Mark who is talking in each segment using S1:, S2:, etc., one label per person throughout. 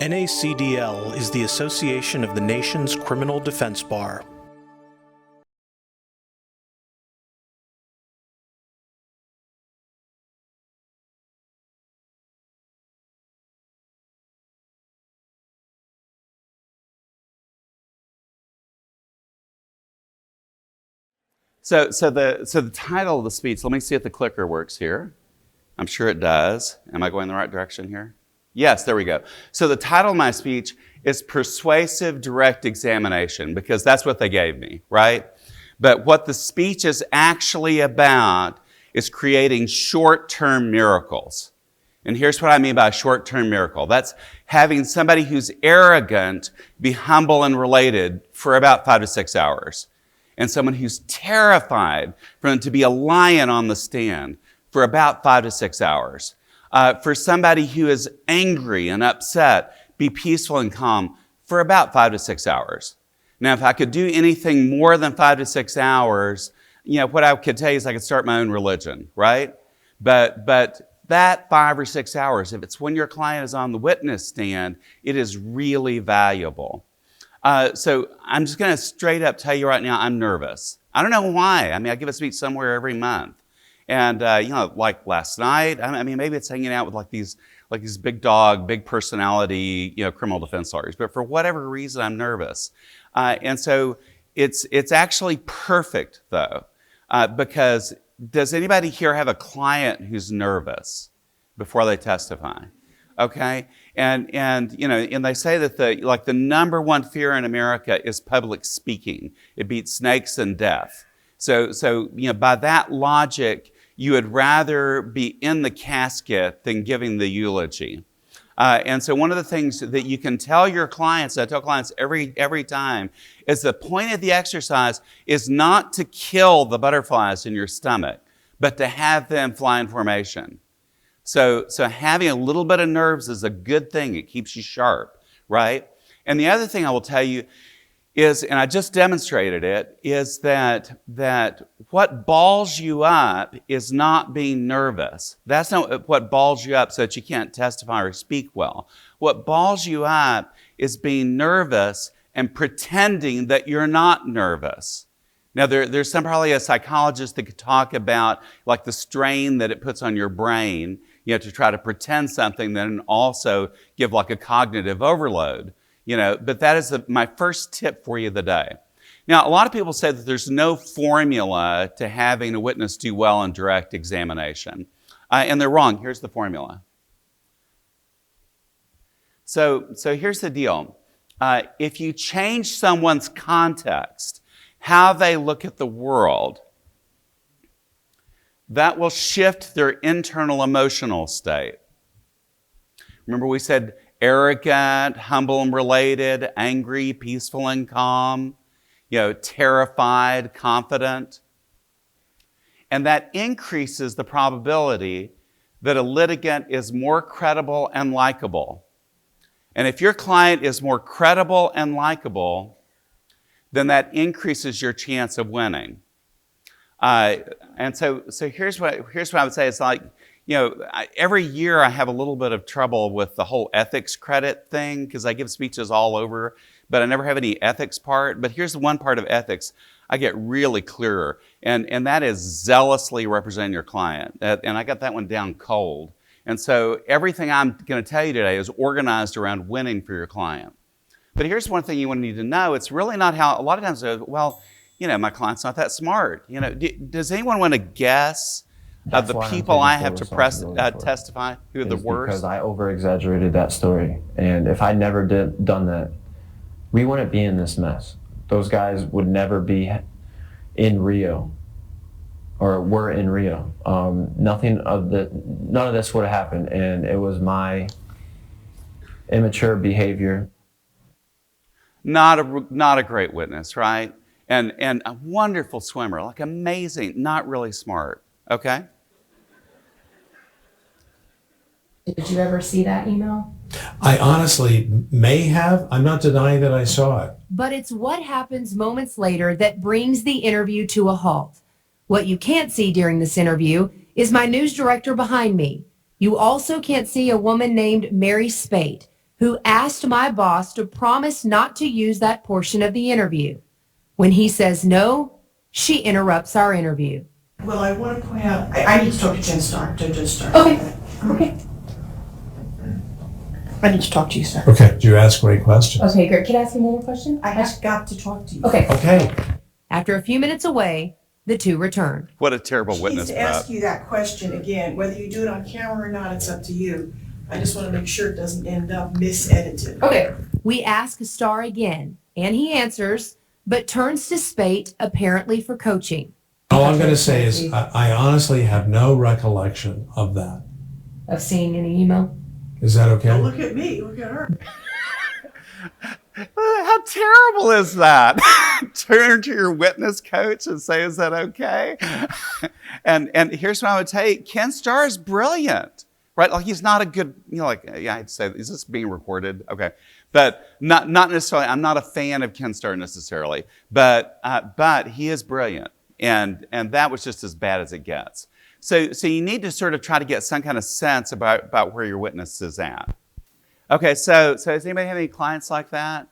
S1: NACDL is the association of the nation's criminal defense bar.
S2: So the title of the speech, let me see if the clicker works here. I'm sure it does. Am I going the right direction here? Yes, there we go. So the title of my speech is Persuasive Direct Examination, because that's what they gave me, right? But what the speech is actually about is creating short-term miracles. And here's what I mean by a short-term miracle. That's having somebody who's arrogant be humble and related for about 5 to 6 hours. And someone who's terrified for them to be a lion on the stand for about 5 to 6 hours. For somebody who is angry and upset, be peaceful and calm for about 5 to 6 hours. Now, if I could do anything more than 5 to 6 hours, what I could tell you is I could start my own religion, right? But that 5 or 6 hours, if it's when your client is on the witness stand, it is really valuable. So I'm just going to straight up tell you right now, I'm nervous. I don't know why. I give a speech somewhere every month. And, like last night, maybe it's hanging out with these big dog, big personality, criminal defense lawyers. But for whatever reason, I'm nervous. And so it's actually perfect, though, because does anybody here have a client who's nervous before they testify? Okay? And they say that the number one fear in America is public speaking. It beats snakes and death. So by that logic, you would rather be in the casket than giving the eulogy. And so one of the things that you can tell your clients, I tell clients every time, is the point of the exercise is not to kill the butterflies in your stomach, but to have them fly in formation. So having a little bit of nerves is a good thing. It keeps you sharp, right? And the other thing I will tell you is, and I just demonstrated it, is that what balls you up is not being nervous. That's not what balls you up so that you can't testify or speak well. What balls you up is being nervous and pretending that you're not nervous. Now, there's probably a psychologist that could talk about the strain that it puts on your brain, to try to pretend something, then also give a cognitive overload. But that is my first tip for you today. Now, a lot of people say that there's no formula to having a witness do well in direct examination. And they're wrong. Here's the formula. So here's the deal. If you change someone's context, how they look at the world, that will shift their internal emotional state. Remember we said arrogant, humble and related, angry, peaceful and calm, terrified, confident. And that increases the probability that a litigant is more credible and likable. And if your client is more credible and likable, then that increases your chance of winning. And so here's what I would say. It's every year I have a little bit of trouble with the whole ethics credit thing because I give speeches all over, but I never have any ethics part. But here's the one part of ethics I get really clearer, and that is zealously representing your client. And I got that one down cold. And so everything I'm going to tell you today is organized around winning for your client. But here's one thing you want to need to know. It's really not how, a lot of times, my client's not that smart. Does anyone want to guess of the people I have to testify who are the worst?
S3: Because I over-exaggerated that story. And if I never done that, we wouldn't be in this mess. Those guys would never be in Rio, or were in Rio. None of this would have happened. And it was my immature behavior.
S2: Not a great witness, right? And a wonderful swimmer, amazing, not really smart, okay?
S4: Did you ever see that email?
S5: I honestly may have. I'm not denying that I saw it.
S4: But it's what happens moments later that brings the interview to a halt. What you can't see during this interview is my news director behind me, You also can't see a woman named Mary Spate, who asked my boss to promise not to use that portion of the interview. When he says no, she interrupts our interview.
S6: Well, I want to point out, I need to talk to Jen Starr, to Jen Starr.
S4: Okay. Okay.
S6: I need to talk to you, sir.
S5: Okay, do you ask great questions?
S4: Okay, great. Can I ask you one more question?
S6: I have got to talk to you.
S4: Okay.
S5: Okay.
S4: After a few minutes away, the two returned.
S2: What a terrible
S6: She
S2: witness
S6: needs to ask
S2: prep.
S6: you that question again. Whether you do it on camera or not, it's up to you. I just want to make sure it doesn't end up misedited.
S4: Okay. We ask Star again, and he answers, but turns to Spate apparently for coaching.
S5: All I'm going to say is I honestly have no recollection of that.
S4: Of seeing any email?
S5: Is that okay?
S6: Don't look at me, look at her.
S2: How terrible is that? Turn to your witness coach and say, is that okay? and here's what I would tell you. Ken Starr is brilliant, right? Like he's not a good, like, yeah, I'd say, is this being recorded? Okay. But not necessarily, I'm not a fan of Ken Starr necessarily, but he is brilliant. And that was just as bad as it gets. So you need to sort of try to get some kind of sense about where your witness is at. Okay, so does anybody have any clients like that?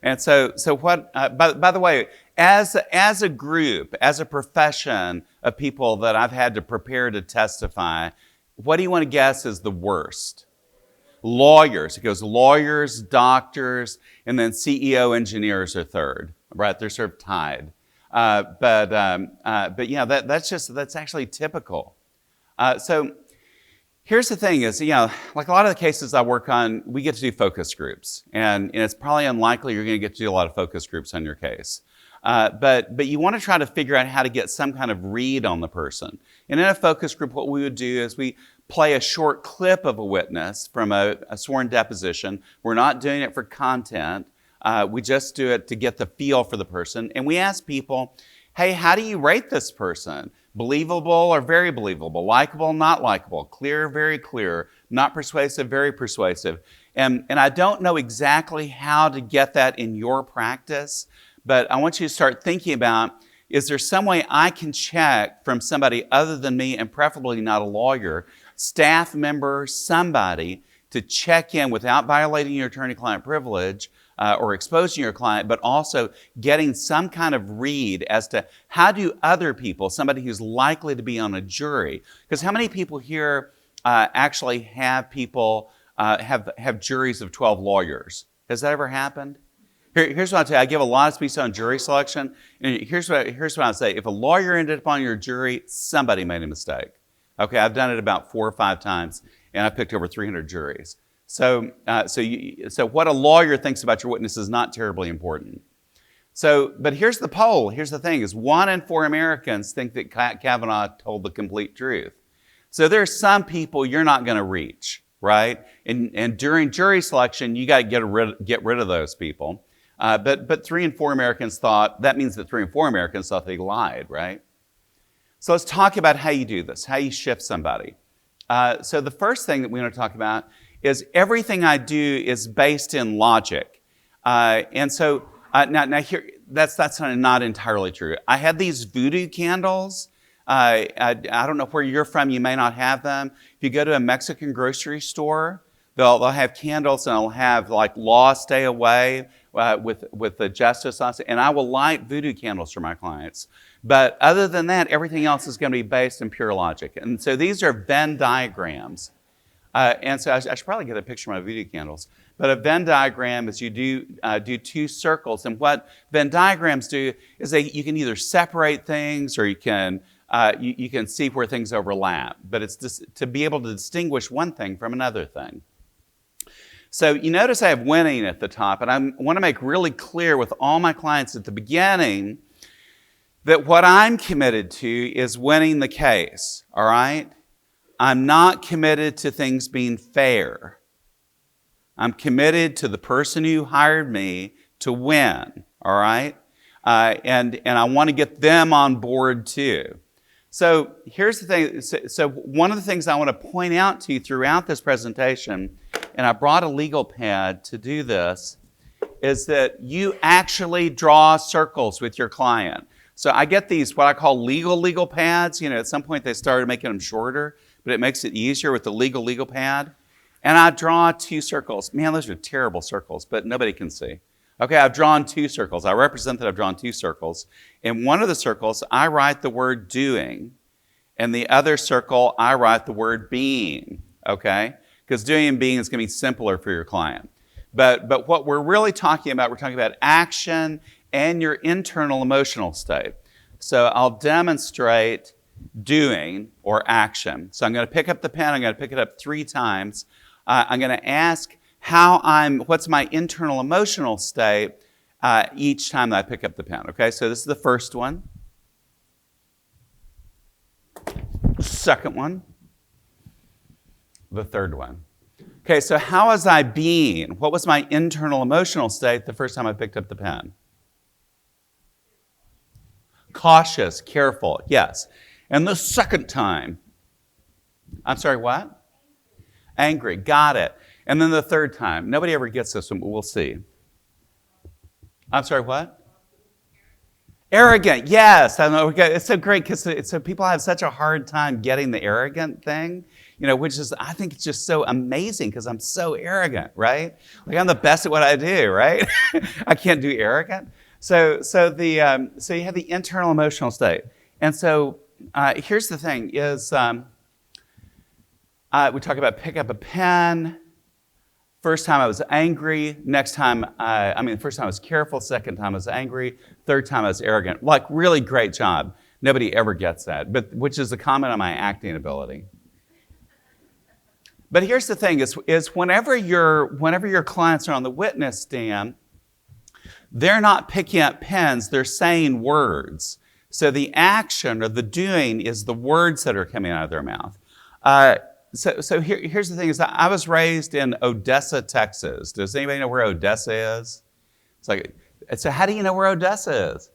S2: And so what, by the way, as a group, as a profession of people that I've had to prepare to testify, what do you want to guess is the worst? Lawyers. It goes lawyers, doctors, and then CEO engineers are third, right? They're sort of tied. But yeah, that's actually typical. So here's the thing is, like a lot of the cases I work on, we get to do focus groups. And it's probably unlikely you're going to get to do a lot of focus groups on your case. But you want to try to figure out how to get some kind of read on the person. And in a focus group, what we would do is we play a short clip of a witness from a sworn deposition. We're not doing it for content. We just do it to get the feel for the person. And we ask people, hey, how do you rate this person? Believable or very believable? Likable, not likable? Clear, very clear? Not persuasive, very persuasive? And I don't know exactly how to get that in your practice, but I want you to start thinking about, is there some way I can check from somebody other than me, and preferably not a lawyer, staff member, somebody, to check in without violating your attorney-client privilege or exposing your client, but also getting some kind of read as to how do other people, somebody who's likely to be on a jury, because how many people here actually have people, have juries of 12 lawyers? Has that ever happened? Here's what I'll tell you. I give a lot of speeches on jury selection, and here's what I'll say. If a lawyer ended up on your jury, somebody made a mistake. Okay, I've done it about 4 or 5 times, and I've picked over 300 juries. So what a lawyer thinks about your witness is not terribly important. But here's the poll. Here's the thing: is 1 in 4 Americans think that Kavanaugh told the complete truth. So there's some people you're not going to reach, right? And during jury selection, you got to get rid of those people. But 3 in 4 Americans thought, that means that 3 in 4 Americans thought they lied, right? So let's talk about how you do this, how you shift somebody. So the first thing that we want to talk about is everything I do is based in logic. And so now here, that's not entirely true. I had these voodoo candles. I don't know where you're from, you may not have them. If you go to a Mexican grocery store, they'll have candles and they'll have like law stay away with the justice on it. And I will light voodoo candles for my clients. But other than that, everything else is going to be based in pure logic. And so these are Venn diagrams. And so I should probably get a picture of my voodoo candles. But a Venn diagram is you do 2 circles. And what Venn diagrams do is you can either separate things or you can see where things overlap. But it's just to be able to distinguish one thing from another thing. So you notice I have winning at the top. And I want to make really clear with all my clients at the beginning that what I'm committed to is winning the case, all right? I'm not committed to things being fair. I'm committed to the person who hired me to win, all right? And I want to get them on board too. So here's the thing. So one of the things I want to point out to you throughout this presentation, and I brought a legal pad to do this, is that you actually draw circles with your client. So I get these, what I call legal pads. At some point they started making them shorter. but it makes it easier with the legal pad. And I draw 2 circles. Man, those are terrible circles, but nobody can see. Okay, I've drawn 2 circles. I represent that I've drawn 2 circles. In one of the circles, I write the word doing. In the other circle, I write the word being, okay? Because doing and being is going to be simpler for your client. But what we're really talking about, we're talking about action and your internal emotional state. So I'll demonstrate doing or action. So I'm going to pick up the pen. I'm going to pick it up 3 times. I'm going to ask what's my internal emotional state each time that I pick up the pen. Okay, so this is the first one. Second one. The third one. Okay, so how was I being? What was my internal emotional state the first time I picked up the pen? Cautious, careful, yes. And the second time, I'm sorry, what? Angry, got it. And then the third time, nobody ever gets this one, but we'll see. I'm sorry, what? Arrogant, yes. I know. It's so great because people have such a hard time getting the arrogant thing, which is, I think it's just so amazing because I'm so arrogant, right? Like I'm the best at what I do, right? I can't do arrogant. So you have the internal emotional state. And so here's the thing is, we talk about pick up a pen. First time I was angry. First time I was careful. Second time I was angry. Third time I was arrogant. Like, really great job. Nobody ever gets that, which is a comment on my acting ability. But here's the thing is whenever your clients are on the witness stand, they're not picking up pens, they're saying words. So the action or the doing is the words that are coming out of their mouth. So here's the thing is I was raised in Odessa, Texas. Does anybody know where Odessa is? So how do you know where Odessa is?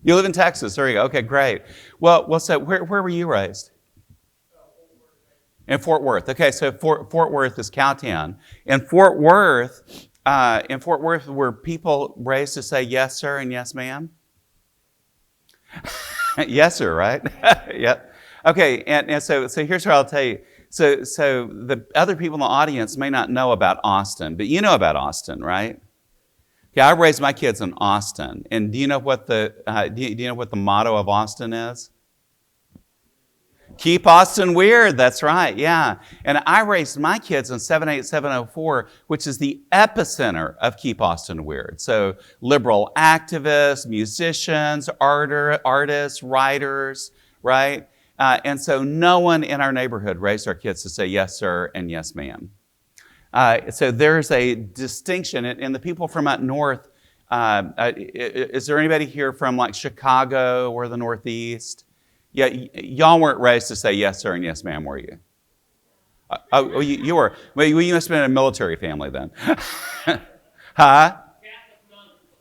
S2: You live in Texas. There you go. Okay, great. Well, so where were you raised? In Fort Worth. Okay, so Fort Worth is Cowtown. In Fort Worth, were people raised to say yes, sir, and yes, ma'am? Yes, sir, right? Yep. Okay, and so here's what I'll tell you. So the other people in the audience may not know about Austin, but you know about Austin, right? Yeah, I raised my kids in Austin, and do you know what the motto of Austin is? Keep Austin weird, that's right, yeah. And I raised my kids in 78704, which is the epicenter of Keep Austin Weird. So liberal activists, musicians, artists, writers, right? And so no one in our neighborhood raised our kids to say yes, sir, and yes, ma'am. So there's a distinction, and the people from up north, is there anybody here from like Chicago or the Northeast? Yeah, y'all weren't raised to say yes, sir, and yes, ma'am, were you? You were. Well, you must have been in a military family then. Huh?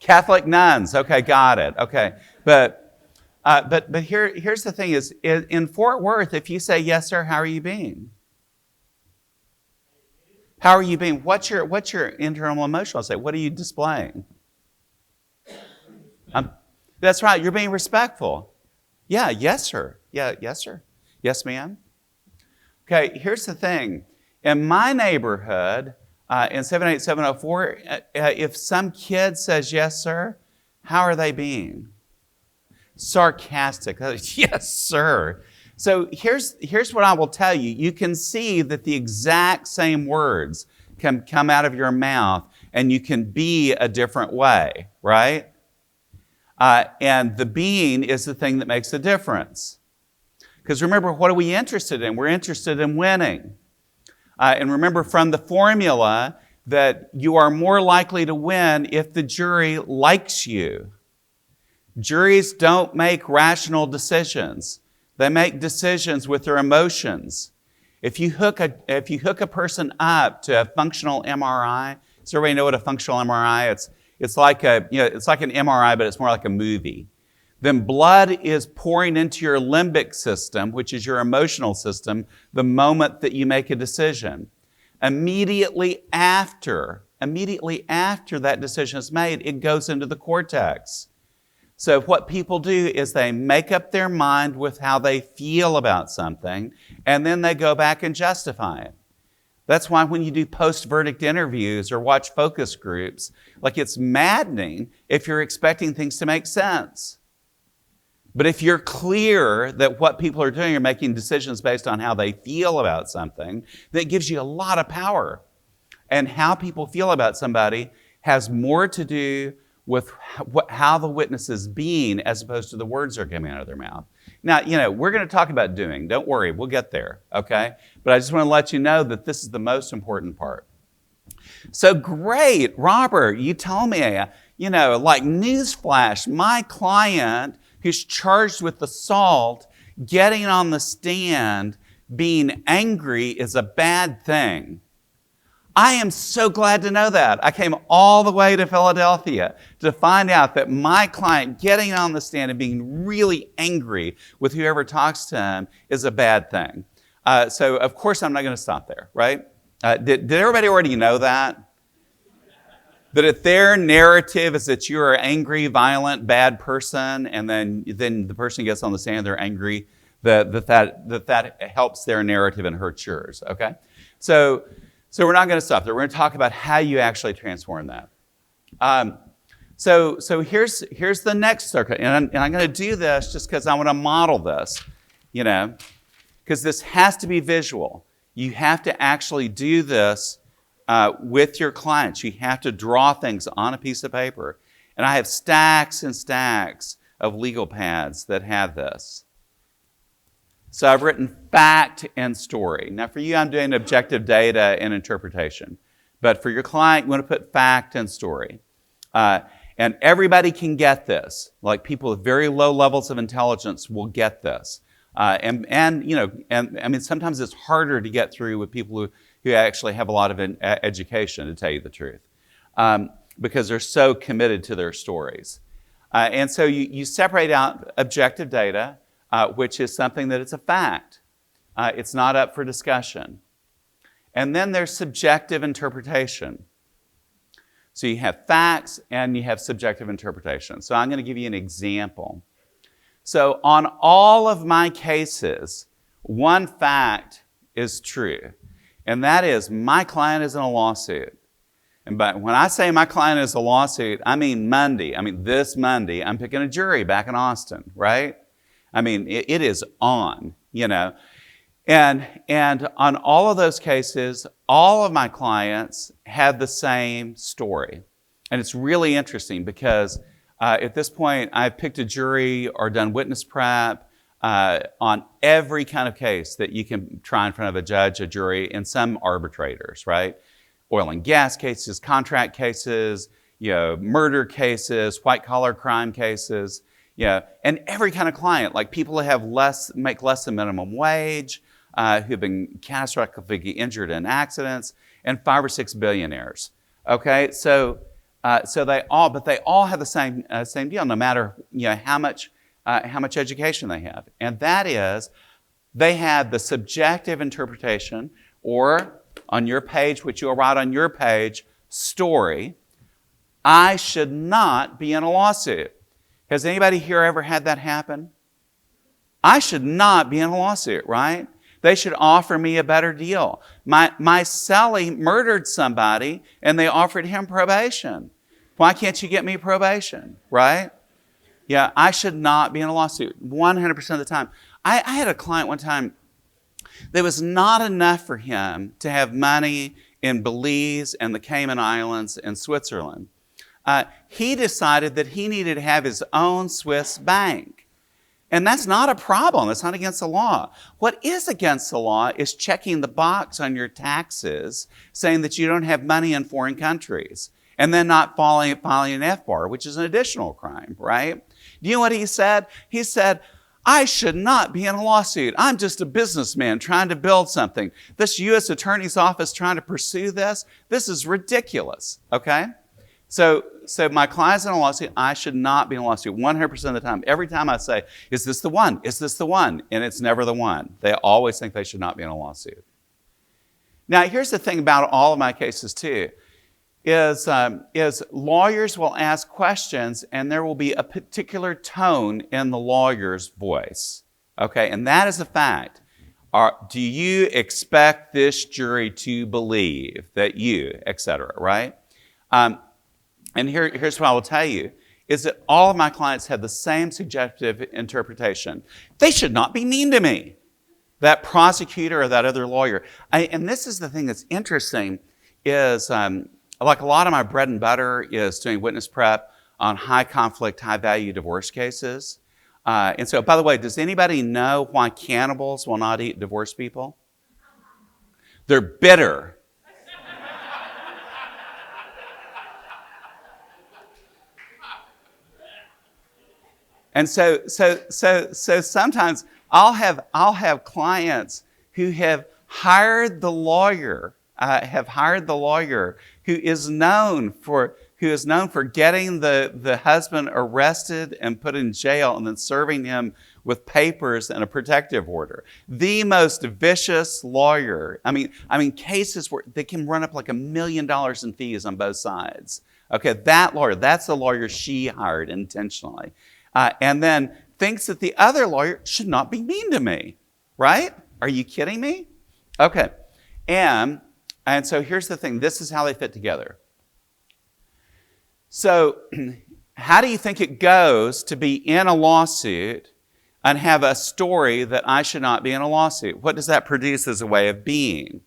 S2: Catholic nuns. Okay, got it. Okay, but here's the thing: is in Fort Worth, if you say yes, sir, how are you being? How are you being? What's your internal emotional state? What are you displaying? That's right. You're being respectful. Yeah, yes, sir. Yeah, yes, sir. Yes, ma'am. Okay, here's the thing. In my neighborhood, in 78704, if some kid says yes, sir, how are they being? Sarcastic. Yes, sir. So here's what I will tell you. You can see that the exact same words can come out of your mouth and you can be a different way, right? And the being is the thing that makes the difference. Because remember, what are we interested in? We're interested in winning. And remember from the formula that you are more likely to win if the jury likes you. Juries don't make rational decisions. They make decisions with their emotions. If you hook a person up to a functional MRI, does everybody know what a functional MRI is? It's like an MRI, but it's more like a movie. Then blood is pouring into your limbic system, which is your emotional system, the moment that you make a decision. Immediately after that decision is made, it goes into the cortex. So what people do is they make up their mind with how they feel about something, and then they go back and justify it. That's why when you do post-verdict interviews or watch focus groups, like it's maddening if you're expecting things to make sense. But if you're clear that what people are doing are making decisions based on how they feel about something, that gives you a lot of power. And how people feel about somebody has more to do with how the witness is being as opposed to the words that are coming out of their mouth. Now, we're going to talk about doing. Don't worry, we'll get there, okay? But I just want to let you know that this is the most important part. So great, Robert, you told me, like newsflash, my client who's charged with assault, getting on the stand, being angry is a bad thing. I am so glad to know that. I came all the way to Philadelphia to find out that my client getting on the stand and being really angry with whoever talks to him is a bad thing. So, of course, I'm not going to stop there, right? Did everybody already know that? That if their narrative is that you're an angry, violent, bad person, and then the person gets on the stand, they're angry, that helps their narrative and hurts yours, okay? So we're not going to stop there. We're going to talk about how you actually transform that. So here's the next circuit, and I'm going to do this just because I want to model this, because this has to be visual. You have to actually do this with your clients. You have to draw things on a piece of paper. And I have stacks and stacks of legal pads that have this. So I've written fact and story. Now for you, I'm doing objective data and interpretation. But for your client, you want to put fact and story. And everybody can get this. Like people with very low levels of intelligence will get this. And I mean, sometimes it's harder to get through with people who actually have a lot of education, to tell you the truth, because they're so committed to their stories. And so you separate out objective data, which is something that it's a fact. It's not up for discussion. And then there's subjective interpretation. So you have facts and you have subjective interpretation. So I'm going to give you an example. So on all of my cases, one fact is true, and that is my client is in a lawsuit. But when I say my client is a lawsuit, I mean Monday. I mean this Monday, I'm picking a jury back in Austin, right? I mean, it is on, And on all of those cases, all of my clients had the same story. And it's really interesting because at this point, I've picked a jury or done witness prep on every kind of case that you can try in front of a judge, a jury, and some arbitrators, right? Oil and gas cases, contract cases, murder cases, white-collar crime cases, and every kind of client, like people who make less than minimum wage, who've been catastrophically injured in accidents, and 5 or 6 billionaires. Okay, so they all have the same deal, no matter how much education they have, and that is they have the subjective interpretation, or on your page, which you'll write on your page, story. I should not be in a lawsuit. Has anybody here ever had that happen? I should not be in a lawsuit, right? They should offer me a better deal. My Sally murdered somebody and they offered him probation. Why can't you get me probation, right? Yeah, I should not be in a lawsuit 100% of the time. I had a client one time, there was not enough for him to have money in Belize and the Cayman Islands and Switzerland. He decided that he needed to have his own Swiss bank. And that's not a problem. It's not against the law. What is against the law is checking the box on your taxes saying that you don't have money in foreign countries and then not filing an F-bar, which is an additional crime, right? Do you know what he said? He said, I should not be in a lawsuit. I'm just a businessman trying to build something. This U.S. Attorney's Office trying to pursue this is ridiculous, okay? So my client's in a lawsuit. I should not be in a lawsuit 100% of the time. Every time I say, is this the one? Is this the one? And it's never the one. They always think they should not be in a lawsuit. Now, here's the thing about all of my cases too. is lawyers will ask questions and there will be a particular tone in the lawyer's voice. Okay, and that is a fact. Do you expect this jury to believe that you, etc., right? And here's what I will tell you, is that all of my clients have the same subjective interpretation. They should not be mean to me, that prosecutor or that other lawyer. And this is the thing that's interesting, is like a lot of my bread and butter is doing witness prep on high conflict, high value divorce cases. And so, by the way, does anybody know why cannibals will not eat divorced people? They're bitter. And so sometimes I'll have clients who have hired the lawyer, who is known for getting the husband arrested and put in jail and then serving him with papers and a protective order. The most vicious lawyer. I mean cases where they can run up like $1 million in fees on both sides. Okay, that lawyer, that's the lawyer she hired intentionally. And then thinks that the other lawyer should not be mean to me, right? Are you kidding me? Okay, and so here's the thing. This is how they fit together. So how do you think it goes to be in a lawsuit and have a story that I should not be in a lawsuit? What does that produce as a way of being?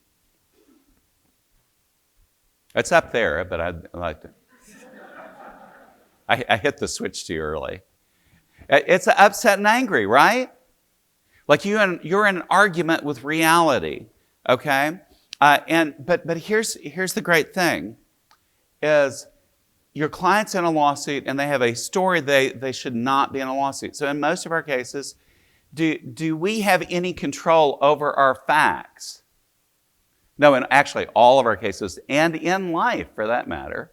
S2: It's up there, but I'd like to. I hit the switch too early. It's upset and angry, right? Like you're in an argument with reality, okay? But here's the great thing, is your client's in a lawsuit and they have a story they should not be in a lawsuit. So in most of our cases, do we have any control over our facts? No, in actually all of our cases, and in life for that matter,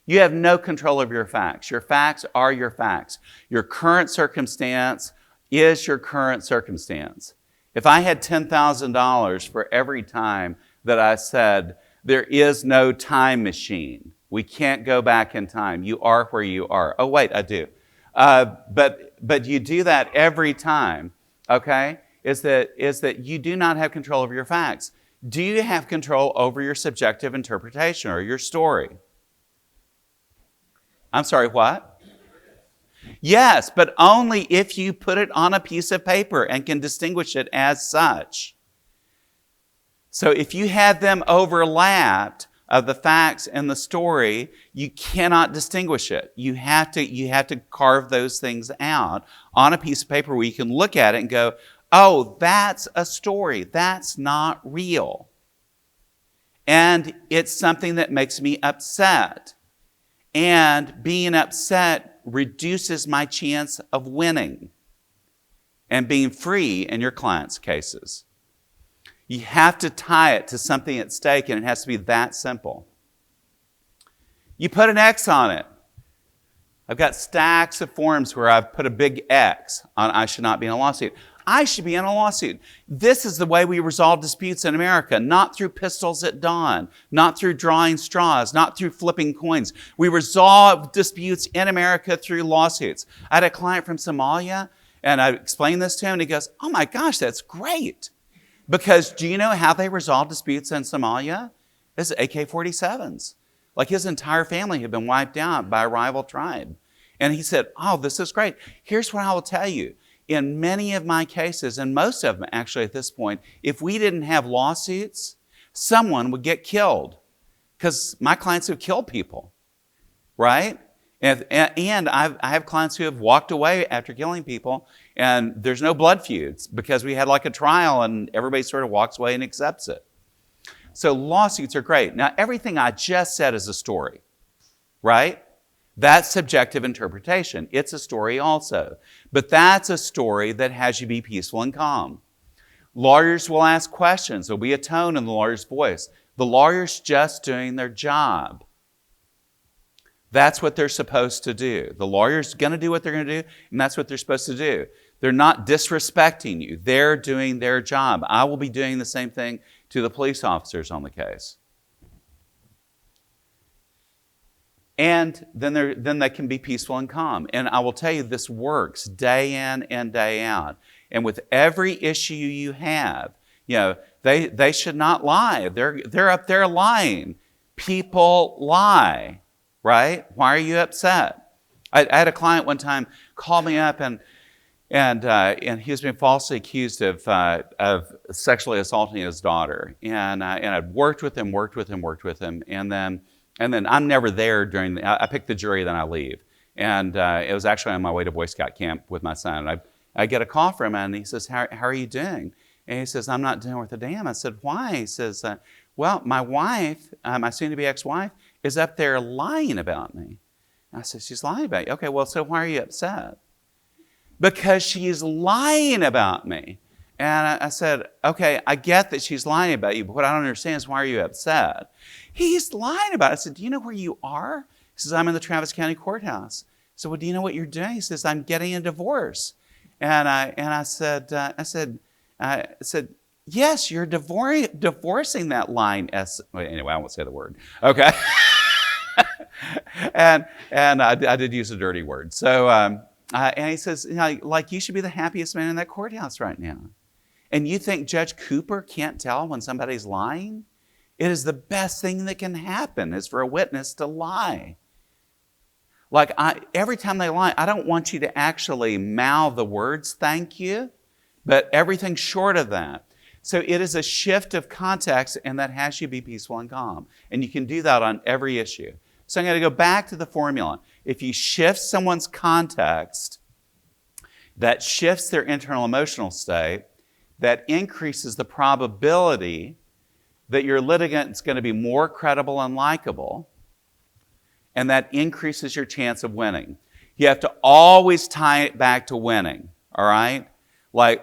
S2: you have no control over your facts. Your facts are your facts. Your current circumstance is your current circumstance. If I had $10,000 for every time that I said, there is no time machine, we can't go back in time, you are where you are. Oh, wait, I do. But you do that every time, okay? Is that you do not have control over your facts. Do you have control over your subjective interpretation or your story? I'm sorry, what? Yes, but only if you put it on a piece of paper and can distinguish it as such. So if you have them overlapped of the facts and the story, you cannot distinguish it. You have to carve those things out on a piece of paper where you can look at it and go, oh, that's a story. That's not real. And it's something that makes me upset. And being upset reduces my chance of winning and being free in your client's cases. You have to tie it to something at stake, and it has to be that simple. You put an X on it. I've got stacks of forms where I've put a big X on I should not be in a lawsuit. I should be in a lawsuit. This is the way we resolve disputes in America, not through pistols at dawn, not through drawing straws, not through flipping coins. We resolve disputes in America through lawsuits. I had a client from Somalia, and I explained this to him, and he goes, oh my gosh, that's great. Because do you know how they resolve disputes in Somalia? It's AK-47s. Like his entire family had been wiped out by a rival tribe. And he said, oh, this is great. Here's what I will tell you. In many of my cases, and most of them actually at this point, if we didn't have lawsuits, someone would get killed because my clients have killed people, right? And I have clients who have walked away after killing people, and there's no blood feuds because we had like a trial and everybody sort of walks away and accepts it. So lawsuits are great. Now, everything I just said is a story, right? That's subjective interpretation. It's a story also. But that's a story that has you be peaceful and calm. Lawyers will ask questions. There'll be a tone in the lawyer's voice. The lawyer's just doing their job. That's what they're supposed to do. The lawyer's going to do what they're going to do, and that's what they're supposed to do. They're not disrespecting you. They're doing their job. I will be doing the same thing to the police officers on the case. And then they can be peaceful and calm. And I will tell you, this works day in and day out. And with every issue you have, they should not lie. They're up there lying. People lie, right? Why are you upset? I had a client one time call me up and he was being falsely accused of sexually assaulting his daughter. And I'd worked with him, and then I'm never there I pick the jury, then I leave. And it was actually on my way to Boy Scout camp with my son. And I get a call from him, and he says, how are you doing? And he says, I'm not doing worth a damn. I said, why? He says, well, my wife, my soon-to-be ex-wife, is up there lying about me. And I said, she's lying about you? Okay, well, so why are you upset? Because she's lying about me. And I said, okay, I get that she's lying about you, but what I don't understand is why are you upset? He's lying about it. I said, do you know where you are? He says, I'm in the Travis County Courthouse. I said, well, do you know what you're doing? He says, I'm getting a divorce. And I said, yes, you're divorcing that lying anyway, I won't say the word. Okay. and I did use a dirty word. So, and he says, like you should be the happiest man in that courthouse right now. And you think Judge Cooper can't tell when somebody's lying? It is the best thing that can happen is for a witness to lie. Like every time they lie, I don't want you to actually mouth the words, thank you, but everything short of that. So it is a shift of context, and that has you be peaceful and calm. And you can do that on every issue. So I'm going to go back to the formula. If you shift someone's context, that shifts their internal emotional state, that increases the probability that your litigant is going to be more credible and likable, and that increases your chance of winning. You have to always tie it back to winning, all right? Clients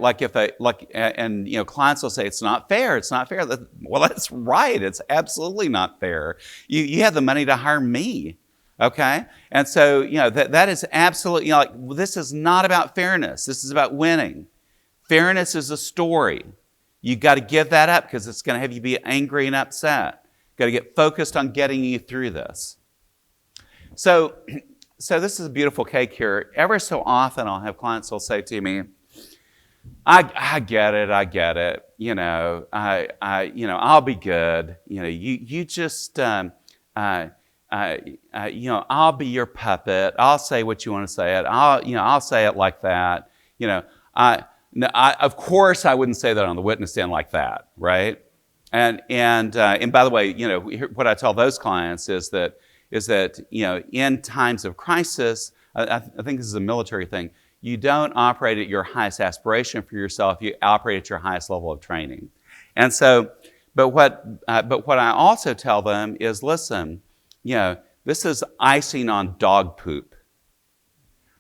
S2: will say, it's not fair. Well, that's right. It's absolutely not fair. You have the money to hire me, okay? And so, that is absolutely, this is not about fairness. This is about winning. Fairness is a story. You've got to give that up because it's going to have you be angry and upset. You've got to get focused on getting you through this. So this is a beautiful cake here. Ever so often I'll have clients who'll say to me, I get it. I'll be good. You just, I'll be your puppet. I'll say what you want to say it. I'll say it like that. Of course, I wouldn't say that on the witness stand like that, right? And by the way, what I tell those clients is that in times of crisis, I think this is a military thing. You don't operate at your highest aspiration for yourself. You operate at your highest level of training. And so, but what I also tell them is, listen, this is icing on dog poop.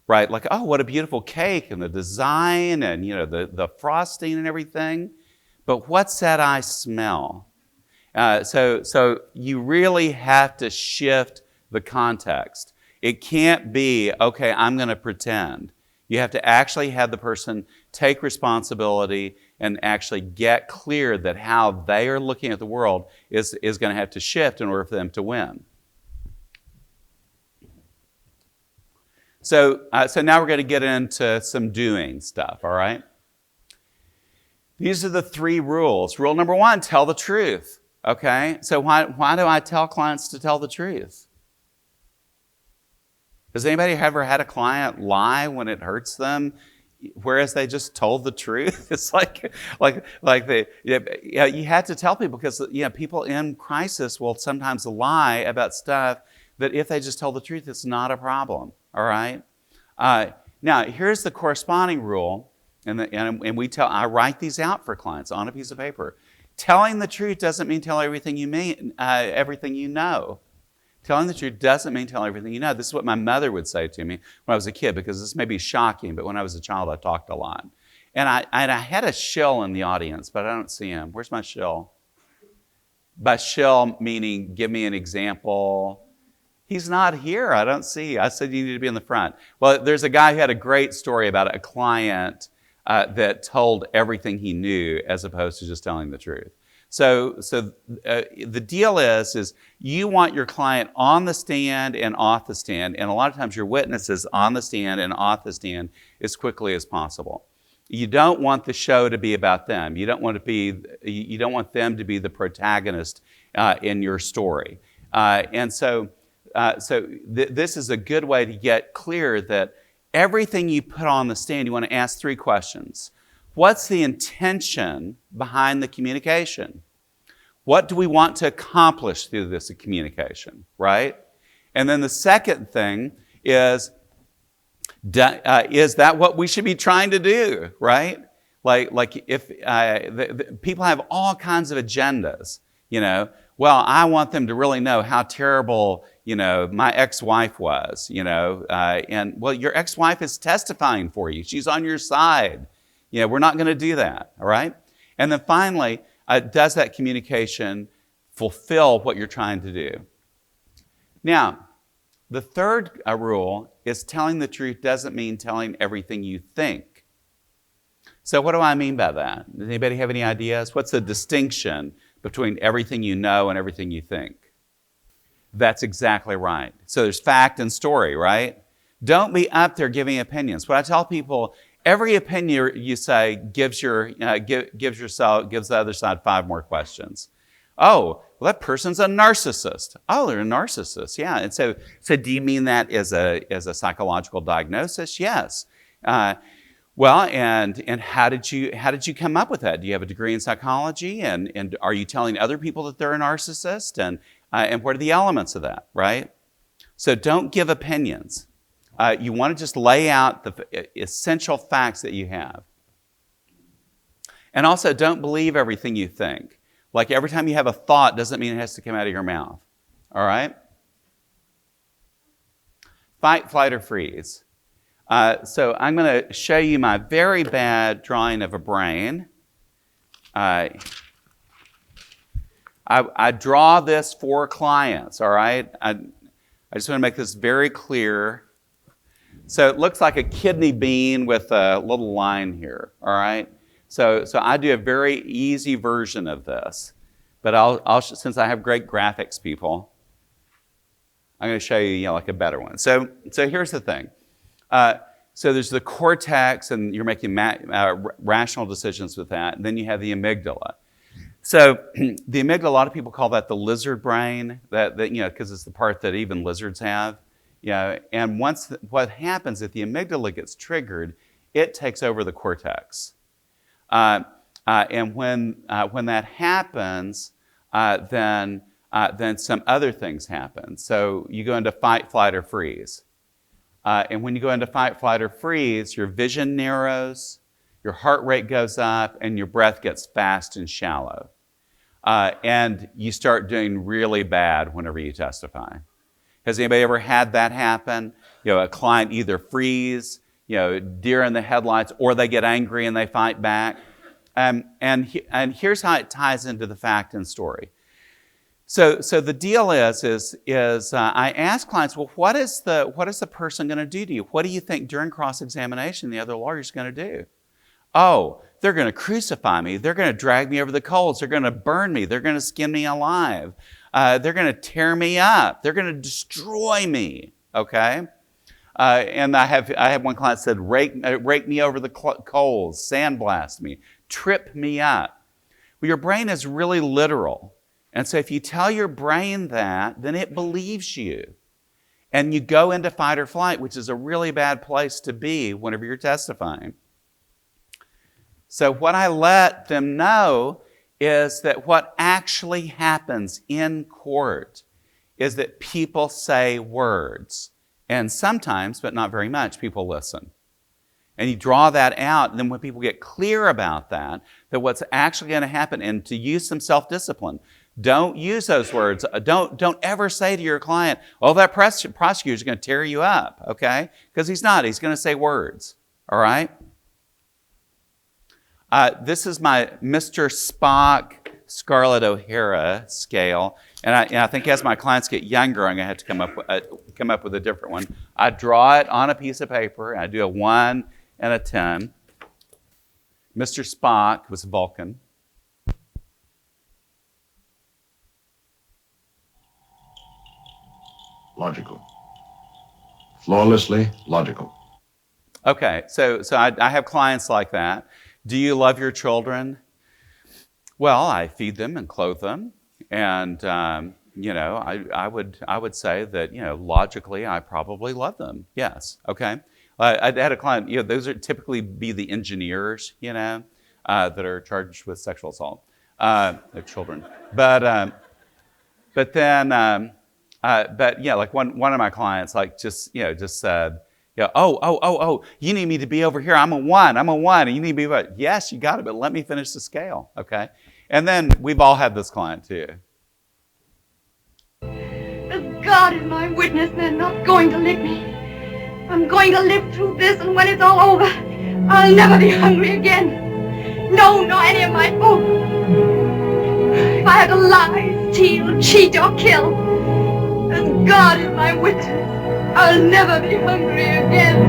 S2: Right? Like, oh, what a beautiful cake and the design and, the frosting and everything. But what's that I smell? So you really have to shift the context. It can't be, okay, I'm going to pretend. You have to actually have the person take responsibility and actually get clear that how they are looking at the world is going to have to shift in order for them to win. So now we're going to get into some doing stuff, all right? These are the 3 rules. Rule number 1, tell the truth, okay? So why do I tell clients to tell the truth? Has anybody ever had a client lie when it hurts them, whereas they just told the truth? It's you have to tell people because people in crisis will sometimes lie about stuff that if they just tell the truth, it's not a problem. All right. Now here's the corresponding rule, I write these out for clients on a piece of paper. Telling the truth doesn't mean tell everything you everything you know. Telling the truth doesn't mean tell everything you know. This is what my mother would say to me when I was a kid, because this may be shocking, but when I was a child, I talked a lot. And I had a shill in the audience, but I don't see him. Where's my shill? By shill meaning give me an example. He's not here. I don't see. I said you need to be in the front. Well, there's a guy who had a great story about a client that told everything he knew as opposed to just telling the truth. The deal is you want your client on the stand and off the stand, and a lot of times your witnesses on the stand and off the stand as quickly as possible. You don't want the show to be about them. You don't want them to be the protagonist in your story. This is a good way to get clear that everything you put on the stand, you want to ask 3 questions. What's the intention behind the communication? What do we want to accomplish through this communication, right? And then the second thing is that what we should be trying to do, right? Like if people have all kinds of agendas, well, I want them to really know how terrible, my ex-wife was, and well, your ex-wife is testifying for you. She's on your side. We're not going to do that, all right? And then finally, does that communication fulfill what you're trying to do? Now, the third rule is telling the truth doesn't mean telling everything you think. So what do I mean by that? Does anybody have any ideas? What's the distinction between everything you know and everything you think? That's exactly right. So there's fact and story, right? Don't be up there giving opinions. What I tell people, every opinion you say gives the other side 5 more questions. Oh, well, that person's a narcissist. Oh, they're a narcissist. Yeah. And so do you mean that as a psychological diagnosis? Yes. Well, and how did you come up with that? Do you have a degree in psychology? And are you telling other people that they're a narcissist? And what are the elements of that, right? So don't give opinions. You want to just lay out the essential facts that you have. And also, don't believe everything you think. Like every time you have a thought doesn't mean it has to come out of your mouth. All right? Fight, flight, or freeze. So I'm going to show you my very bad drawing of a brain. I draw this for clients, all right? I just want to make this very clear. So it looks like a kidney bean with a little line here, all right? So I do a very easy version of this, but I'll since I have great graphics people, I'm going to show you, like a better one. So here's the thing. So there's the cortex, and you're making rational decisions with that, and then you have the amygdala. So the amygdala, a lot of people call that the lizard brain, that because it's the part that even lizards have. And what happens if the amygdala gets triggered, it takes over the cortex. And when that happens, then some other things happen. So you go into fight, flight, or freeze. And when you go into fight, flight, or freeze, your vision narrows, your heart rate goes up, and your breath gets fast and shallow. And you start doing really bad whenever you testify. Has anybody ever had that happen? A client either freeze, deer in the headlights, or they get angry and they fight back. And here's how it ties into the fact and story. So the deal is I ask clients, well, what is the person going to do to you? What do you think during cross-examination the other lawyer's going to do? Oh, they're going to crucify me. They're going to drag me over the coals. They're going to burn me. They're going to skin me alive. They're going to tear me up. They're going to destroy me. Okay? And I have one client said, rake me over the coals, sandblast me, trip me up. Well, your brain is really literal. And so if you tell your brain that, then it believes you. And you go into fight or flight, which is a really bad place to be whenever you're testifying. So what I let them know is that what actually happens in court is that people say words. And sometimes, but not very much, people listen. And you draw that out, and then when people get clear about that what's actually going to happen, and to use some self-discipline, don't use those words. Don't ever say to your client, oh, that prosecutor's going to tear you up, okay? Because he's not. He's going to say words, all right? This is my Mr. Spock Scarlett O'Hara scale. And I think as my clients get younger, I'm going to have to come up with a different one. I draw it on a piece of paper. I do a 1 and a 10. Mr. Spock was Vulcan.
S7: logical. Flawlessly logical.
S2: Okay, so I have clients like that. Do you love your children? Well, I feed them and clothe them, and I would say that logically I probably love them. Yes. Okay. I had a client. Those are typically be the engineers. That are charged with sexual assault. Their children, but then like one of my clients just said. Yeah. Oh, you need me to be over here. I'm a one. And you need to be over. Yes, you got it, but let me finish the scale. Okay. And then we've all had this client too.
S8: As God is my witness, they're not going to lick me. I'm going to live through this, and when it's all over, I'll never be hungry again. No, nor any of my folk. If I had to lie, steal, cheat, or kill, as God is my witness, I'll never be hungry again.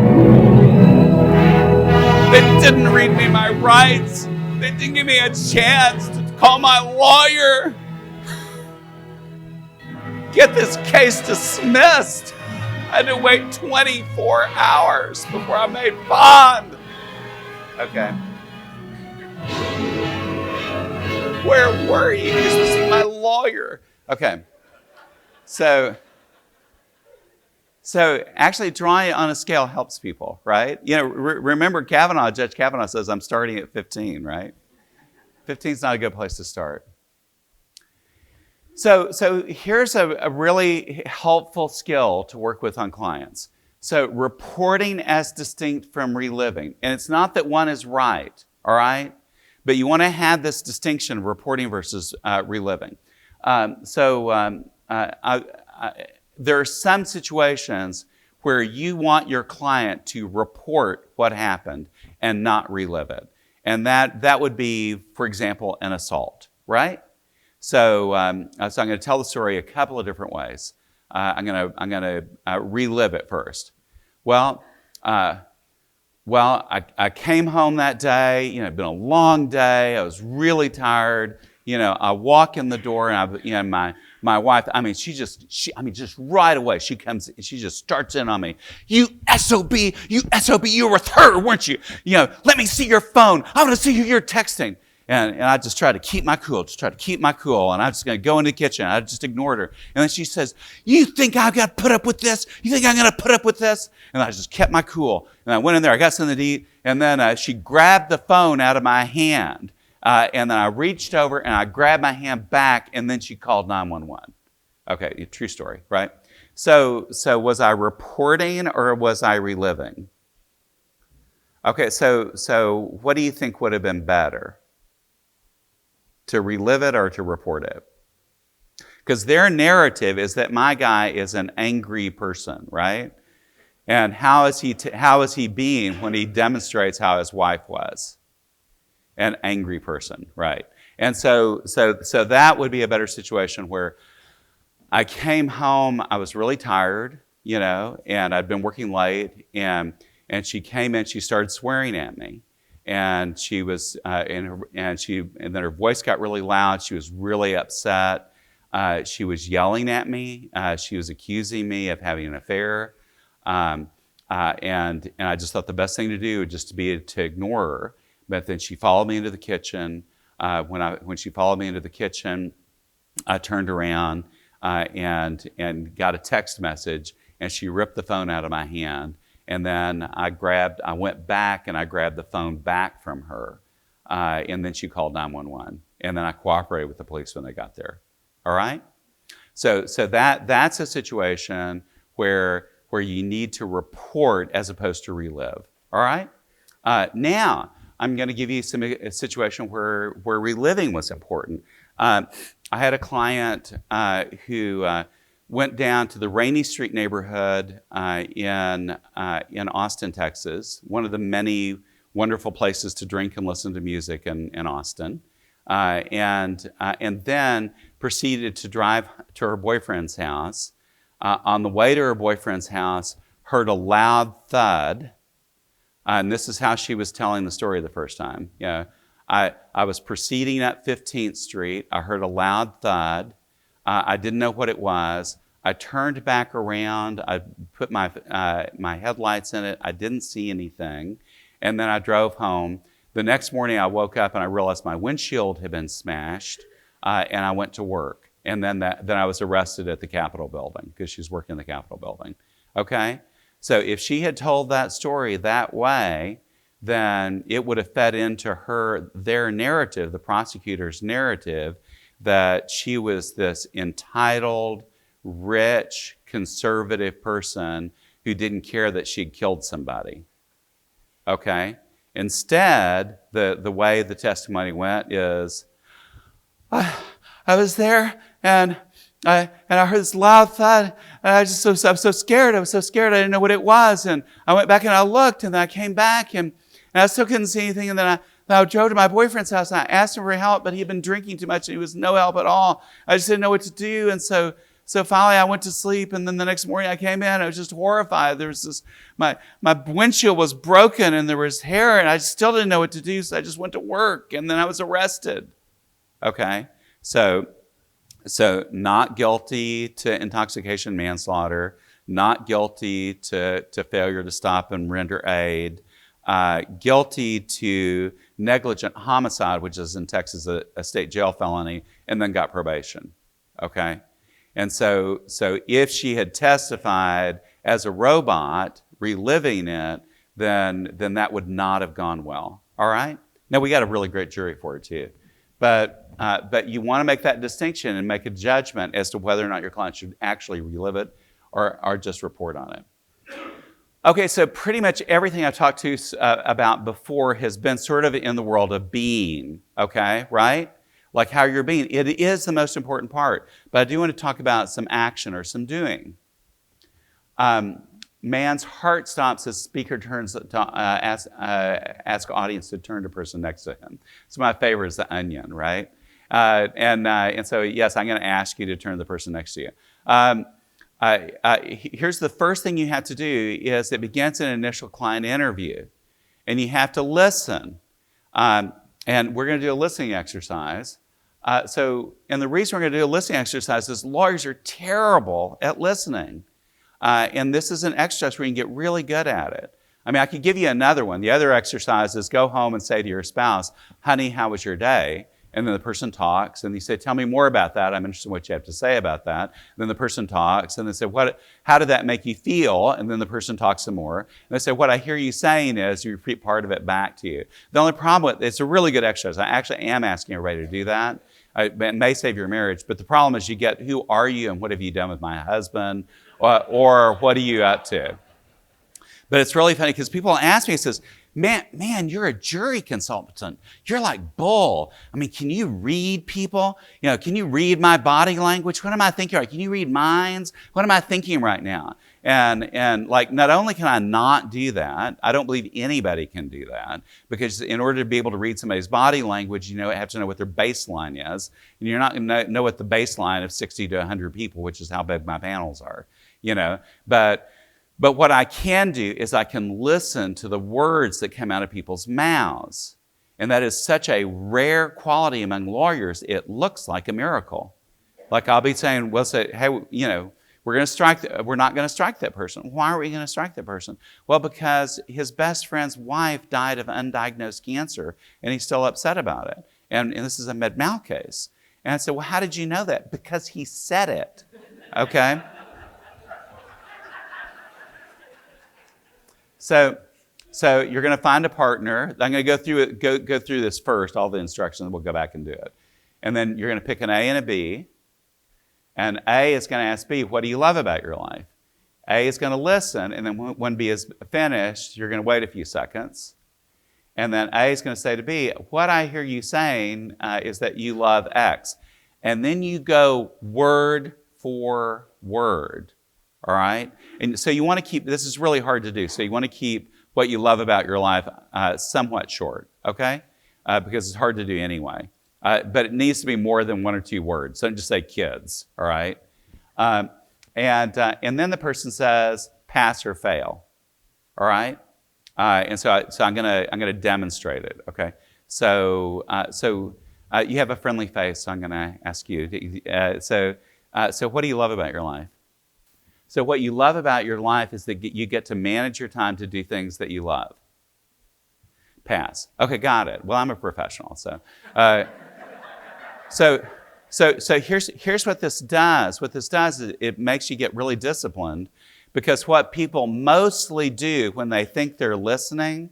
S2: They didn't read me my rights. They didn't give me a chance to call my lawyer. Get this case dismissed. I had to wait 24 hours before I made bond. Okay. Where were you? You're supposed to see my lawyer. Okay. So actually drawing it on a scale helps people, right? Remember Judge Kavanaugh says I'm starting at 15, right? 15 is not a good place to start. So here's a really helpful skill to work with on clients. So reporting as distinct from reliving. And it's not that one is right, all right? But you want to have this distinction of reporting versus reliving. There are some situations where you want your client to report what happened and not relive it. And that would be, for example, an assault, right? So I'm going to tell the story a couple of different ways. I'm going to relive it first. Well, I came home that day. It'd been a long day. I was really tired. I walk in the door and my wife, just right away, she comes, she just starts in on me. You SOB, you were with her, weren't you? Let me see your phone. I want to see who you're texting. And I just try to keep my cool, And I'm just going to go in the kitchen. I just ignored her. And then she says, you think I've got to put up with this? You think I'm going to put up with this? And I just kept my cool. And I went in there, I got something to eat. And then she grabbed the phone out of my hand. And then I reached over and I grabbed my hand back, and then she called 911. Okay, true story, right? So was I reporting or was I reliving? Okay, so what do you think would have been better? To relive it or to report it? Because their narrative is that my guy is an angry person, right? And how is he being when he demonstrates how his wife was? An angry person, right? And so that would be a better situation where I came home, I was really tired, and I'd been working late, and she came in, she started swearing at me. And she was, and then her voice got really loud. She was really upset. She was yelling at me. She was accusing me of having an affair. And I just thought the best thing to do would just be to ignore her. But then she followed me into the kitchen. When she followed me into the kitchen, I turned around and got a text message, and she ripped the phone out of my hand. And then I went back and I grabbed the phone back from her. And then she called 911. And then I cooperated with the police when they got there. All right? So that's a situation where you need to report as opposed to relive. All right? Now, I'm going to give you a situation where reliving was important. I had a client who went down to the Rainy Street neighborhood in Austin, Texas, one of the many wonderful places to drink and listen to music in Austin, and then proceeded to drive to her boyfriend's house. On the way to her boyfriend's house, heard a loud thud, and this is how she was telling the story the first time. I was proceeding up 15th Street. I heard a loud thud. I didn't know what it was. I turned back around. I put my headlights in it. I didn't see anything. And then I drove home. The next morning I woke up and I realized my windshield had been smashed, and I went to work. And then I was arrested at the Capitol building because she was working in the Capitol building. Okay? So if she had told that story that way, then it would have fed into their narrative, the prosecutor's narrative, that she was this entitled, rich, conservative person who didn't care that she'd killed somebody. Okay? Instead, the way the testimony went is, I was there and I heard this loud thud, and I was so scared. I was so scared I didn't know what it was. And I went back and I looked, and then I came back and I still couldn't see anything. And then I drove to my boyfriend's house and I asked him for help, but he had been drinking too much and he was no help at all. I just didn't know what to do. And so finally I went to sleep, and then the next morning I came in, I was just horrified. There was this, my windshield was broken and there was hair, and I still didn't know what to do. So I just went to work, and then I was arrested. Okay. So not guilty to intoxication manslaughter, not guilty to failure to stop and render aid, guilty to negligent homicide, which is in Texas a state jail felony, and then got probation. Okay? And so if she had testified as a robot, reliving it, then that would not have gone well. All right? Now, we got a really great jury for it too. But you want to make that distinction and make a judgment as to whether or not your client should actually relive it or just report on it. Okay, so pretty much everything I talked to about before has been sort of in the world of being, okay, right? Like how you're being. It is the most important part. But I do want to talk about some action or some doing. Man's heart stops as speaker turns to ask audience to turn to person next to him. So my favorite is the onion, right? And so, yes, I'm going to ask you to turn to the person next to you. Here's the first thing you have to do is it begins an initial client interview. And you have to listen. And we're going to do a listening exercise. And the reason we're going to do a listening exercise is lawyers are terrible at listening. And this is an exercise where you can get really good at it. I mean, I could give you another one. The other exercise is go home and say to your spouse, honey, how was your day? And then the person talks, and you say, tell me more about that. I'm interested in what you have to say about that. And then the person talks, and they say, how did that make you feel? And then the person talks some more. And they say, what I hear you saying is, you repeat part of it back to you. The only problem with it's a really good exercise. I actually am asking everybody to do that. It may save your marriage, but the problem is you get, who are you and what have you done with my husband? Or what are you up to? But it's really funny because people ask me, it says, man, you're a jury consultant. You're like bull. I mean, can you read people? You know, can you read my body language? What am I thinking right? Can you read minds? What am I thinking right now? And like, not only can I not do that, I don't believe anybody can do that, because in order to be able to read somebody's body language, you have to know what their baseline is. And you're not going to know what the baseline of 60 to 100 people, which is how big my panels are, But what I can do is I can listen to the words that come out of people's mouths. And that is such a rare quality among lawyers, it looks like a miracle. Like I'll be saying, we'll say, hey, we're not going to strike that person. Why are we going to strike that person? Well, because his best friend's wife died of undiagnosed cancer, and he's still upset about it. And this is a med-mal case. And I said, well, how did you know that? Because he said it, okay? So you're going to find a partner. I'm going to go through this first, all the instructions, and we'll go back and do it. And then you're going to pick an A and a B. And A is going to ask B, what do you love about your life? A is going to listen, and then when B is finished, you're going to wait a few seconds. And then A is going to say to B, what I hear you saying is that you love X. And then you go word for word. All right? And so you want to keep, this is really hard to do, so you want to keep what you love about your life somewhat short, okay? Because it's hard to do anyway. But it needs to be more than one or two words. Don't just say kids, all right? And then the person says pass or fail, all right? And so I'm gonna demonstrate it, okay? So you have a friendly face, so I'm gonna ask you. So what do you love about your life? So what you love about your life is that you get to manage your time to do things that you love. Pass. Okay, got it. Well, I'm a professional, so. So here's what this does. What this does is it makes you get really disciplined, because what people mostly do when they think they're listening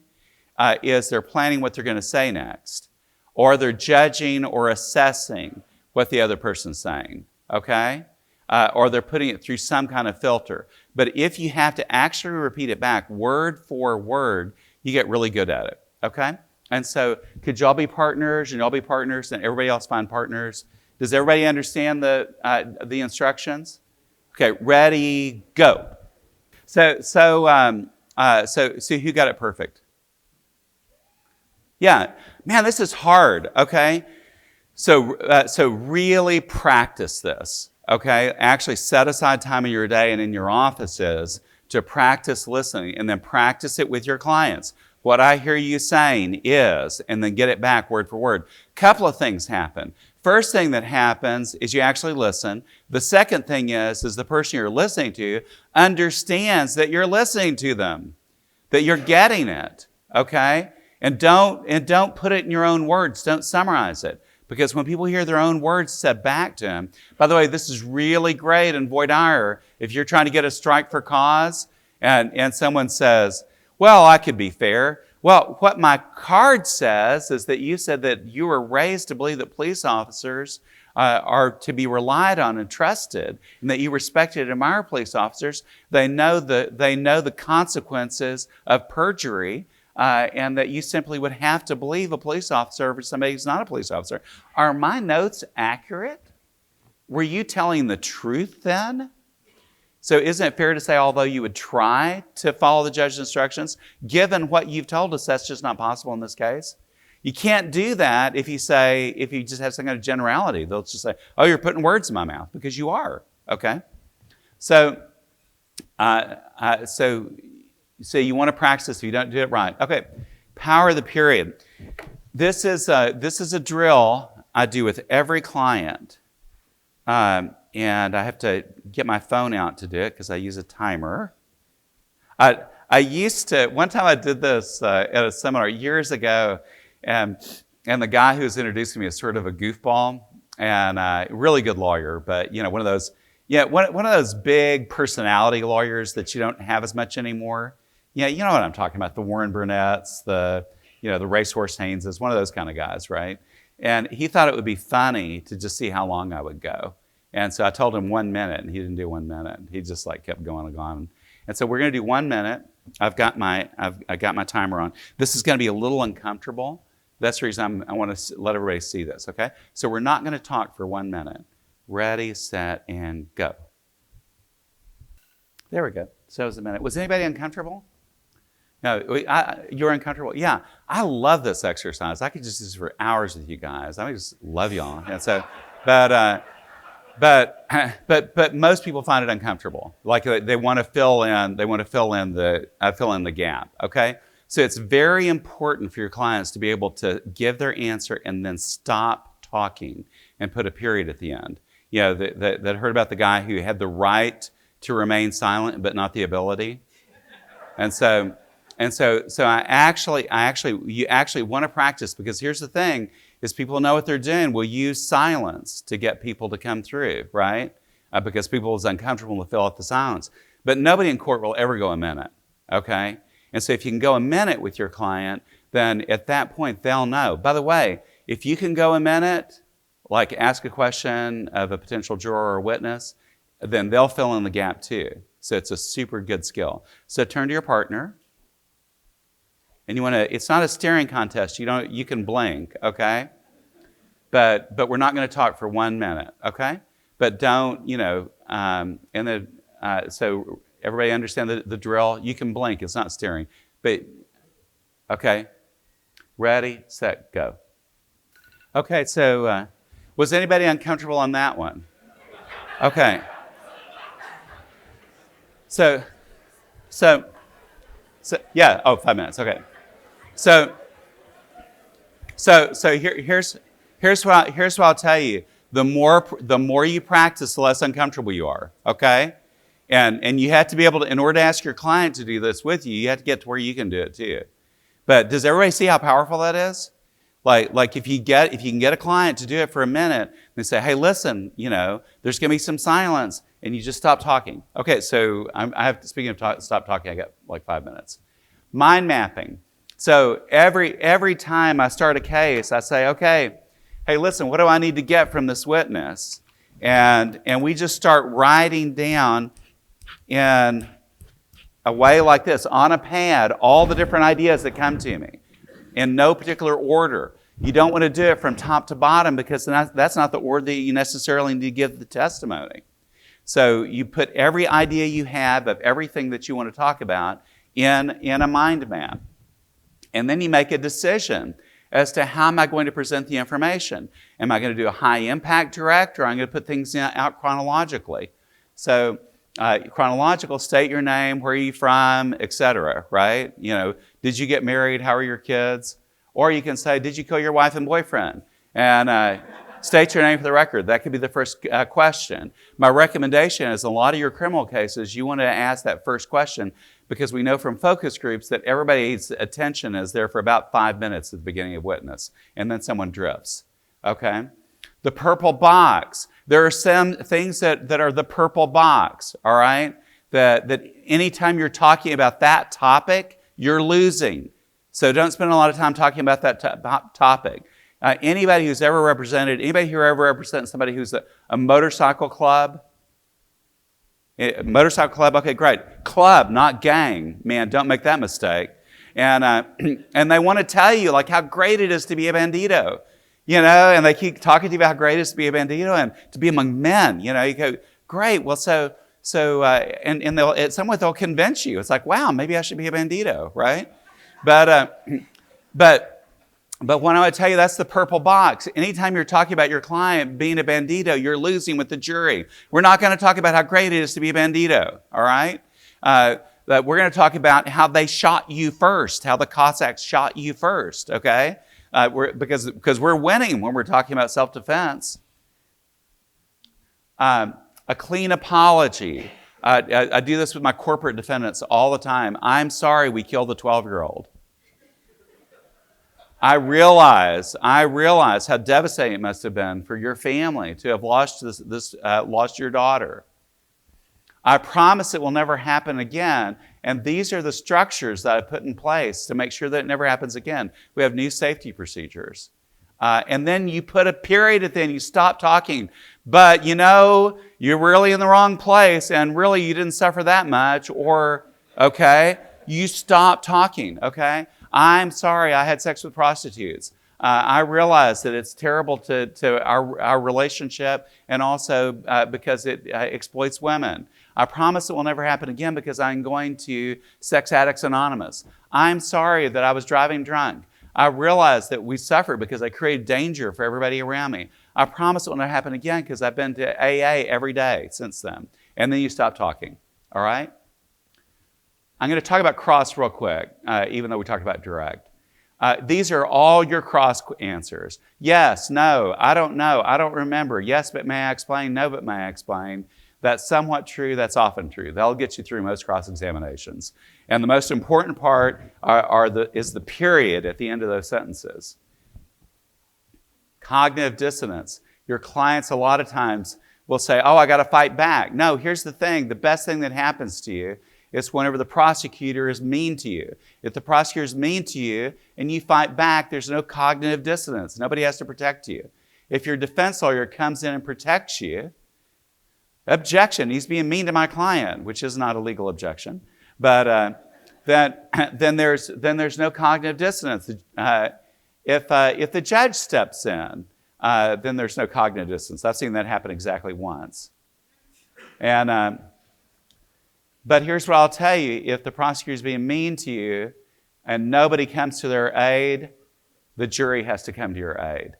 S2: is they're planning what they're going to say next, or they're judging or assessing what the other person's saying, okay? Or they're putting it through some kind of filter. But if you have to actually repeat it back word for word, you get really good at it, okay? And so could y'all be partners, and y'all be partners, and everybody else find partners? Does everybody understand the instructions? Okay, ready, go. So who got it perfect? Yeah, man, this is hard, okay? So really practice this, okay? Actually set aside time in your day and in your offices to practice listening, and then practice it with your clients. What I hear you saying is, and then get it back word for word. Couple of things happen. First thing that happens is you actually listen. The second thing is the person you're listening to understands that you're listening to them, that you're getting it, okay? And don't put it in your own words. Don't summarize it. Because when people hear their own words said back to them, by the way, this is really great in voir dire. If you're trying to get a strike for cause and someone says, well, I could be fair. Well, what my card says is that you said that you were raised to believe that police officers are to be relied on and trusted, and that you respect and admire police officers. They know the consequences of perjury, and that you simply would have to believe a police officer over somebody who's not a police officer. Are my notes accurate? Were you telling the truth then? So isn't it fair to say, although you would try to follow the judge's instructions, given what you've told us, that's just not possible in this case? You can't do that if you just have some kind of generality. They'll just say, oh, you're putting words in my mouth, because you are, okay? So you want to practice this if you don't do it right. Okay, power of the period. This is a drill I do with every client. And I have to get my phone out to do it because I use a timer. One time I did this at a seminar years ago, and the guy who was introducing me is sort of a goofball, and really good lawyer, but one of those big personality lawyers that you don't have as much anymore. Yeah, you know what I'm talking about, the Warren Burnett's, the Racehorse Hayneses, one of those kind of guys, right? And he thought it would be funny to just see how long I would go. And so I told him 1 minute, and he didn't do 1 minute. He just kept going and going. And so we're going to do 1 minute. I've got my timer on. This is going to be a little uncomfortable. That's the reason I want to let everybody see this, okay? So we're not going to talk for 1 minute. Ready, set, and go. There we go. So it was a minute. Was anybody uncomfortable? No, you're uncomfortable? Yeah, I love this exercise. I could just do this for hours with you guys. I just love y'all. And so, but most people find it uncomfortable. Like they want to fill in the gap. Okay, so it's very important for your clients to be able to give their answer and then stop talking and put a period at the end. That heard about the guy who had the right to remain silent but not the ability, and so you actually want to practice, because here's the thing. Is people know what they're doing. We'll use silence to get people to come through, right? Because people is uncomfortable to fill out the silence. But nobody in court will ever go a minute, okay? And so if you can go a minute with your client, then at that point they'll know. By the way, if you can go a minute, like ask a question of a potential juror or witness, then they'll fill in the gap too. So it's a super good skill. So turn to your partner. And it's not a staring contest. You can blink, okay? But we're not going to talk for 1 minute, okay? But don't, so everybody understand the drill? You can blink, it's not staring. But, okay, ready, set, go. Okay, so was anybody uncomfortable on that one? Okay. So yeah, 5 minutes, okay. So here's what I'll tell you. The more you practice, the less uncomfortable you are, okay? And you have to be able to, in order to ask your client to do this with you, you have to get to where you can do it too. But does everybody see how powerful that is? Like if you can get a client to do it for a minute, and say, hey, listen, there's going to be some silence, and you just stop talking. Okay, so speaking of stop talking, I got like 5 minutes. Mind mapping. So every time I start a case, I say, okay, hey, listen, what do I need to get from this witness? And we just start writing down in a way like this, on a pad, all the different ideas that come to me in no particular order. You don't want to do it from top to bottom because that's not the order that you necessarily need to give the testimony. So you put every idea you have of everything that you want to talk about in a mind map. And then you make a decision as to how am I going to present the information. Am I going to do a high impact direct, or I'm going to put things out chronologically? So chronological, state your name, where are you from, etc., right? Did you get married? How are your kids? Or you can say, did you kill your wife and boyfriend? And state your name for the record. That could be the first question. My recommendation is, a lot of your criminal cases, you want to ask that first question because we know from focus groups that everybody's attention is there for about 5 minutes at the beginning of witness, and then someone drifts, okay? The purple box. There are some things that are the purple box, all right? That anytime you're talking about that topic, you're losing. So don't spend a lot of time talking about that topic. Anybody who ever represents somebody who's a motorcycle club? Motorcycle club, okay, great. Club, not gang. Man, don't make that mistake. And they want to tell you like how great it is to be a bandito. And they keep talking to you about how great it is to be a bandito and to be among men. You go, great. Well, and they'll, at some point they'll convince you. It's like, wow, maybe I should be a bandito, right? But when I would tell you that's the purple box, anytime you're talking about your client being a bandito, you're losing with the jury. We're not going to talk about how great it is to be a bandito, all right? But we're going to talk about how they shot you first, how the Cossacks shot you first, okay? Because we're winning when we're talking about self-defense. A clean apology. I do this with my corporate defendants all the time. I'm sorry we killed the 12-year-old. I realize how devastating it must have been for your family to have lost lost your daughter. I promise it will never happen again. And these are the structures that I put in place to make sure that it never happens again. We have new safety procedures. And then you put a period at the end, you stop talking. But you're really in the wrong place and really you didn't suffer that much, or, okay, you stop talking, okay? I'm sorry I had sex with prostitutes. I realize that it's terrible to our relationship and also because it exploits women. I promise it will never happen again because I'm going to Sex Addicts Anonymous. I'm sorry that I was driving drunk. I realize that we suffered because I created danger for everybody around me. I promise it will not happen again because I've been to AA every day since then. And then you stop talking, all right? I'm going to talk about cross real quick, even though we talked about direct. These are all your cross answers. Yes, no, I don't know, I don't remember. Yes, but may I explain? No, but may I explain? That's somewhat true, that's often true. That'll get you through most cross-examinations. And the most important part is the period at the end of those sentences. Cognitive dissonance. Your clients a lot of times will say, oh, I got to fight back. No, here's the thing. The best thing that happens to you is whenever the prosecutor is mean to you. If the prosecutor is mean to you and you fight back, there's no cognitive dissonance. Nobody has to protect you. If your defense lawyer comes in and protects you, objection, he's being mean to my client, which is not a legal objection. But then there's no cognitive dissonance. If the judge steps in, then there's no cognitive dissonance. I've seen that happen exactly once. But here's what I'll tell you. If the prosecutor is being mean to you and nobody comes to their aid, the jury has to come to your aid.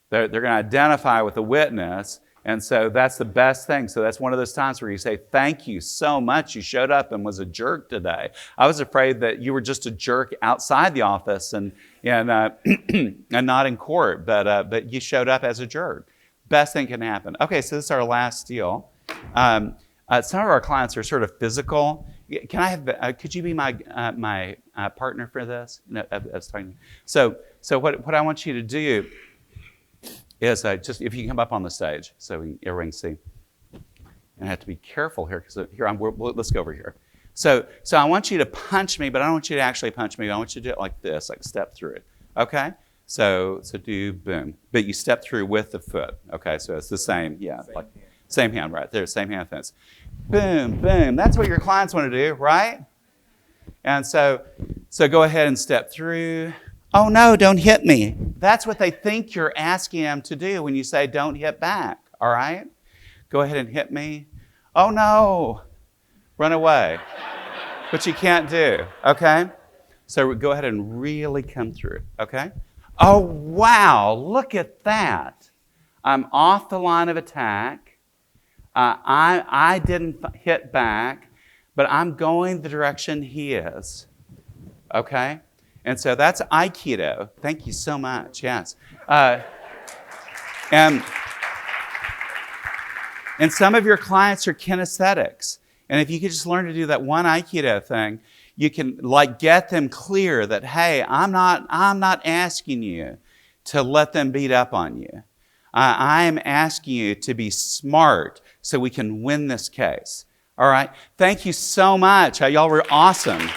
S2: They're going to identify with the witness, and so that's the best thing. So that's one of those times where you say, thank you so much. You showed up and was a jerk today. I was afraid that you were just a jerk outside the office and not in court, but you showed up as a jerk. Best thing can happen. Okay, so this is our last deal. Some of our clients are sort of physical. Can I have? Could you be my partner for this? No, I was talking. So what I want you to do is just if you come up on the stage, so everyone can see. And I have to be careful here because here let's go over here. So I want you to punch me, but I don't want you to actually punch me. I want you to do it like this, like step through it. Okay? So do boom, but you step through with the foot. Okay? So it's the same, yeah, like same hand right there, same hand fence. Boom, boom. That's what your clients want to do, right? And so go ahead and step through. Oh no, don't hit me. That's what they think you're asking them to do when you say don't hit back. All right? Go ahead and hit me. Oh no, run away. Which you can't do, okay? So go ahead and really come through, okay? Oh wow, look at that. I'm off the line of attack. I didn't hit back, but I'm going the direction he is, okay? And so that's Aikido. Thank you so much, yes. And some of your clients are kinesthetics. And if you could just learn to do that one Aikido thing, you can like get them clear that, hey, I'm not asking you to let them beat up on you. I'm asking you to be smart so we can win this case. All right? Thank you so much. Y'all were awesome.